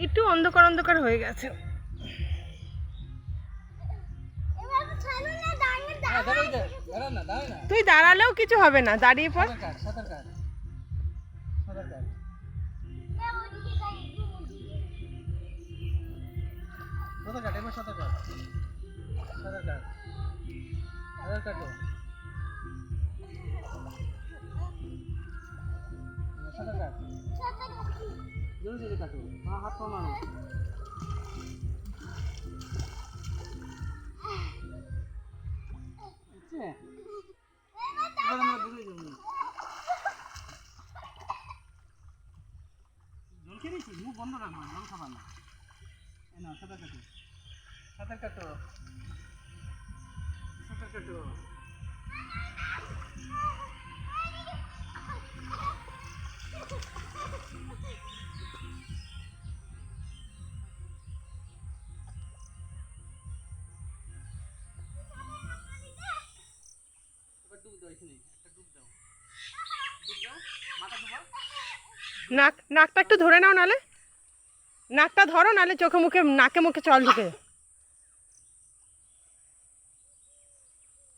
একটু অন্ধকার অন্ধকার হয়ে গেছে। তুই দাঁড়ালেও কিছু হবে না, দাঁড়িয়ে পড়। হাত পা মারো। জল খেয়েছি, মুখ বন্ধ রাখবো, জল খাবা না। না সাঁতার কাটো, সাঁতার কাটো, সাঁতার কাটো। ডুব দাও, এখানে একটা ডুব দাও, ডুব দাও, মাথা ডুবাও। নাকটা একটু ধরে নাও, নালে নাকটা ধরো, নালে চোখে মুখে নাকে মুখে জল ঢুকে।